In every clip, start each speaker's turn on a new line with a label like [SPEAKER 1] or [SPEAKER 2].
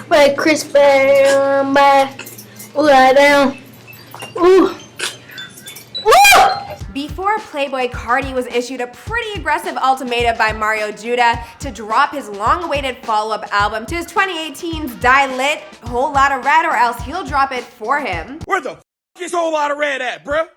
[SPEAKER 1] But crispy, ooh, right down. Ooh.
[SPEAKER 2] Before Playboi Carti was issued a pretty aggressive ultimatum by Mario Judah to drop his long-awaited follow-up album to his 2018's Die Lit, Whole Lotta Red, or else he'll drop it for him.
[SPEAKER 3] Where the f is Whole Lotta Red at, bruh?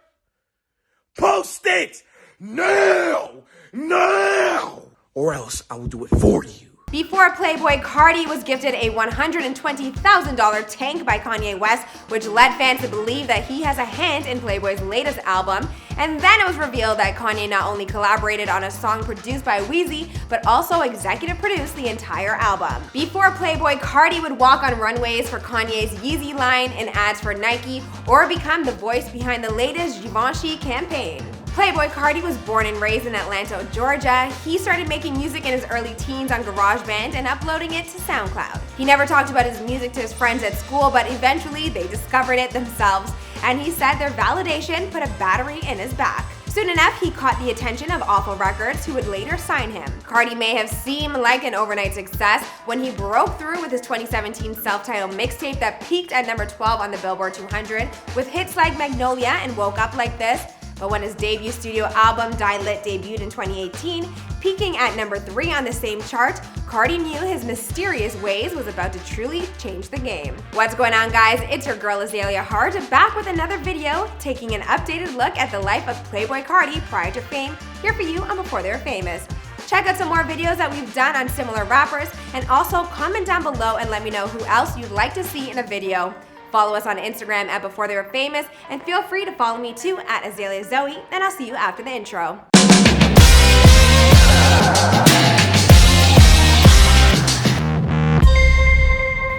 [SPEAKER 3] Post it! Now! Now! Or else I will do it for you.
[SPEAKER 2] Before Playboi Carti was gifted a $120,000 tank by Kanye West, which led fans to believe that he has a hand in Playboy's latest album. And then it was revealed that Kanye not only collaborated on a song produced by Wheezy, but also executive produced the entire album. Before Playboi Carti would walk on runways for Kanye's Yeezy line in ads for Nike, or become the voice behind the latest Givenchy campaign. Playboi Carti was born and raised in Atlanta, Georgia. He started making music in his early teens on GarageBand and uploading it to SoundCloud. He never talked about his music to his friends at school, but eventually they discovered it themselves, and he said their validation put a battery in his back. Soon enough, he caught the attention of Awful Records, who would later sign him. Carti may have seemed like an overnight success when he broke through with his 2017 self-titled mixtape that peaked at number 12 on the Billboard 200, with hits like Magnolia and Woke Up Like This. But when his debut studio album Die Lit debuted in 2018, peaking at number 3 on the same chart, Carti knew his mysterious ways was about to truly change the game. What's going on, guys? It's your girl Azalea Hart, back with another video taking an updated look at the life of Playboi Carti prior to fame, here for you on Before They Were Famous. Check out some more videos that we've done on similar rappers, and also comment down below and let me know who else you'd like to see in a video. Follow us on Instagram at Before They Were Famous, and feel free to follow me too at Azalea Zoe, and I'll see you after the intro.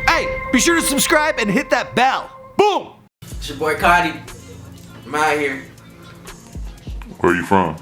[SPEAKER 4] Hey, be sure to subscribe and hit that bell. Boom!
[SPEAKER 5] It's your boy Carti. I'm out here.
[SPEAKER 6] Where you from?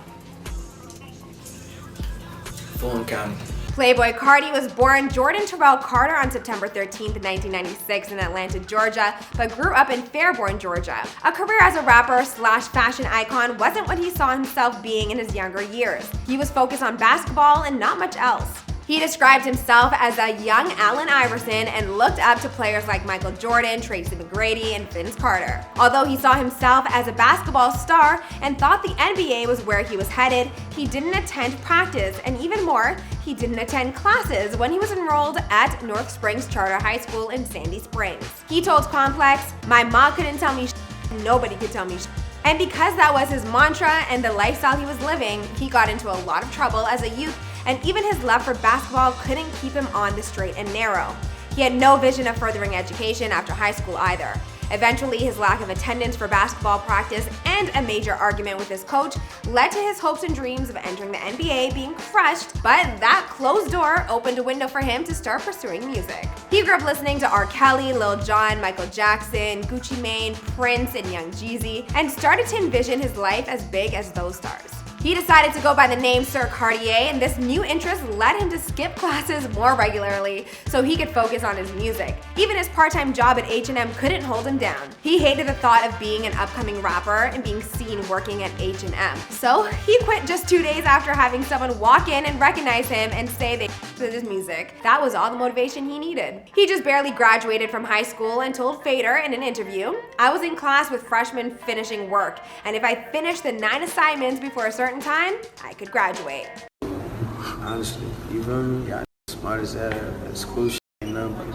[SPEAKER 5] Fulton County.
[SPEAKER 2] Playboi Carti was born Jordan Terrell Carter on September 13th, 1996 in Atlanta, Georgia, but grew up in Fairborn, Georgia. A career as a rapper slash fashion icon wasn't what he saw himself being in his younger years. He was focused on basketball and not much else. He described himself as a young Allen Iverson and looked up to players like Michael Jordan, Tracy McGrady, and Vince Carter. Although he saw himself as a basketball star and thought the NBA was where he was headed, he didn't attend practice, and even more, he didn't attend classes when he was enrolled at North Springs Charter High School in Sandy Springs. He told Complex, "My mom couldn't tell me shit, nobody could tell me shit." And because that was his mantra and the lifestyle he was living, he got into a lot of trouble as a youth, and even his love for basketball couldn't keep him on the straight and narrow. He had no vision of furthering education after high school either. Eventually, his lack of attendance for basketball practice and a major argument with his coach led to his hopes and dreams of entering the NBA being crushed, but that closed door opened a window for him to start pursuing music. He grew up listening to R. Kelly, Lil Jon, Michael Jackson, Gucci Mane, Prince, and Young Jeezy, and started to envision his life as big as those stars. He decided to go by the name Sir Cartier, and this new interest led him to skip classes more regularly so he could focus on his music. Even his part-time job at H&M couldn't hold him down. He hated the thought of being an upcoming rapper and being seen working at H&M. So he quit just 2 days after having someone walk in and recognize him and say they with his music. That was all the motivation he needed. He just barely graduated from high school and told Fader in an interview, "I was in class with freshmen finishing work, and if I finished the 9 assignments before a certain time, I could graduate."
[SPEAKER 7] Honestly, you feel me? Y'all smart as hell at school shit ain't nothing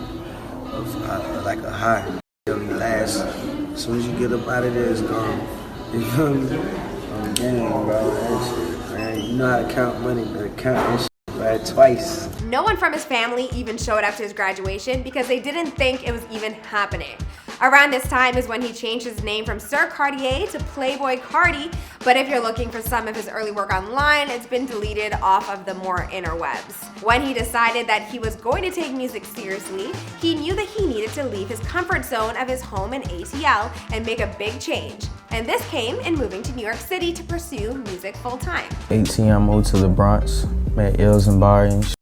[SPEAKER 7] but like a high. It only lasts. As soon as you get up out of there, it's gone. You feel me? Damn, bro, that shit, man. You know how to count money, but count that shit right twice.
[SPEAKER 2] No one from his family even showed up to his graduation because they didn't think it was even happening. Around this time is when he changed his name from Sir Cartier to Playboi Carti, but if you're looking for some of his early work online, it's been deleted off of the more interwebs. When he decided that he was going to take music seriously, he knew that he needed to leave his comfort zone of his home in ATL and make a big change. And this came in moving to New York City to pursue music full-time.
[SPEAKER 8] 18, I moved to the Bronx, met Ills and Barry and shit.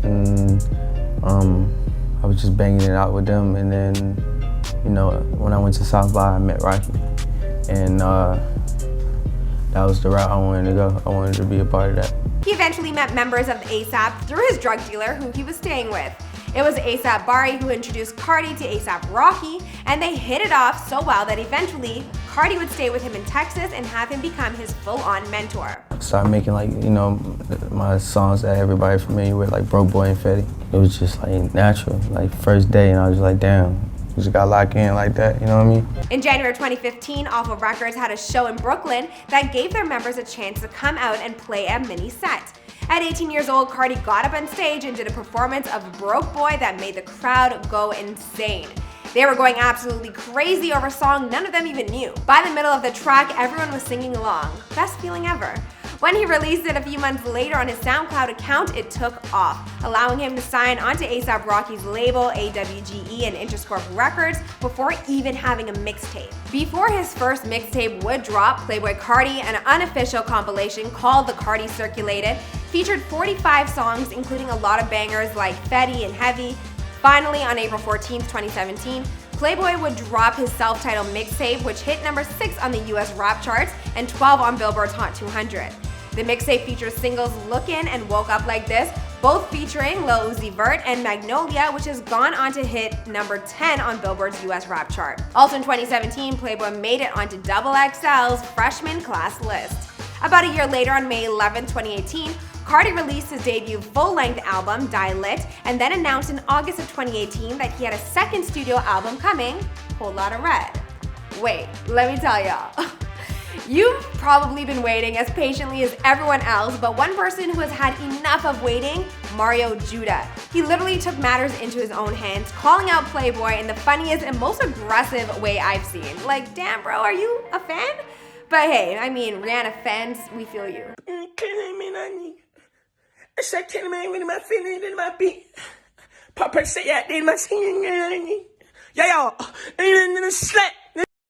[SPEAKER 8] And I was just banging it out with them, and then you know, when I went to South by, I met Rocky, and that was the route I wanted to go. I wanted to be a part of that.
[SPEAKER 2] He eventually met members of the ASAP through his drug dealer who he was staying with. It was ASAP Bari who introduced Carti to ASAP Rocky, and they hit it off so well that eventually Carti would stay with him in Texas and have him become his full-on mentor.
[SPEAKER 8] Started making like, you know, my songs that everybody familiar with, like Broke Boy and Fetty. It was just like natural, like first day, and I was like, damn, you just got locked in like that, you know what I mean?
[SPEAKER 2] In January 2015, Awful Records had a show in Brooklyn that gave their members a chance to come out and play a mini set. At 18 years old, Carti got up on stage and did a performance of Broke Boy that made the crowd go insane. They were going absolutely crazy over a song none of them even knew. By the middle of the track, everyone was singing along. Best feeling ever. When he released it a few months later on his SoundCloud account, it took off, allowing him to sign onto ASAP Rocky's label, AWGE and Interscope Records, before even having a mixtape. Before his first mixtape would drop, Playboi Carti, an unofficial compilation called The Carti Circulated, featured 45 songs, including a lot of bangers like Fetty and Heavy. Finally, on April 14, 2017, Playboi would drop his self-titled mixtape, which hit number 6 on the US rap charts and 12 on Billboard's Hot 200. The mixtape features singles Lookin' and Woke Up Like This, both featuring Lil Uzi Vert, and Magnolia, which has gone on to hit number 10 on Billboard's US rap chart. Also in 2017, Playboi made it onto XXL's freshman class list. About a year later, on May 11, 2018, Carti released his debut full-length album, Die Lit, and then announced in August of 2018 that he had a second studio album coming, Lotta Red. Wait, let me tell y'all. You've probably been waiting as patiently as everyone else, but one person who has had enough of waiting, Mario Judah. He literally took matters into his own hands, calling out Playboi in the funniest and most aggressive way I've seen. Like, damn bro, are you a fan? But hey, I mean, Rihanna fans, we feel you.
[SPEAKER 3] Papa say I did my singing. Yeah,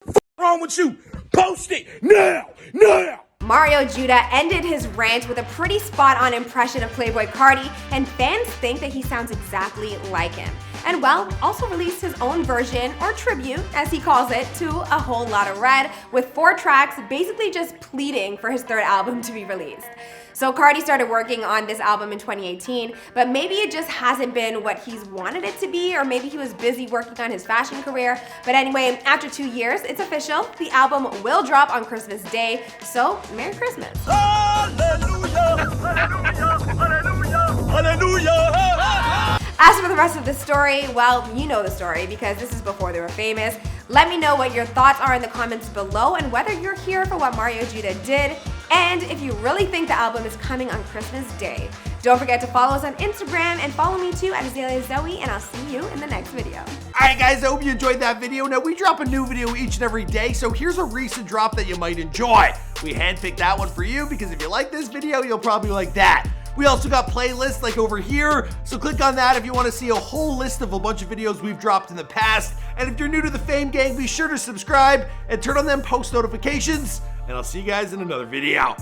[SPEAKER 3] what's wrong with you? Post it now, now.
[SPEAKER 2] Mario Judah ended his rant with a pretty spot-on impression of Playboi Carti, and fans think that he sounds exactly like him. And well, also released his own version, or tribute, as he calls it, to A Whole Lotta Red, with 4 tracks basically just pleading for his third album to be released. So Carti started working on this album in 2018, but maybe it just hasn't been what he's wanted it to be, or maybe he was busy working on his fashion career. But anyway, after 2 years, it's official. The album will drop on Christmas Day, so Merry Christmas.
[SPEAKER 3] Hallelujah, hallelujah, hallelujah, hallelujah.
[SPEAKER 2] As for the rest of the story, well, you know the story because this is before they were famous. Let me know what your thoughts are in the comments below and whether you're here for what Mario Judah did, and if you really think the album is coming on Christmas Day. Don't forget to follow us on Instagram and follow me too at Azalea Zoe, and I'll see you in the next video.
[SPEAKER 4] Alright guys, I hope you enjoyed that video. Now we drop a new video each and every day, so here's a recent drop that you might enjoy. We handpicked that one for you because if you like this video, you'll probably like that. We also got playlists like over here, so click on that if you want to see a whole list of a bunch of videos we've dropped in the past. And if you're new to the Fame Gang, be sure to subscribe and turn on them post notifications, and I'll see you guys in another video.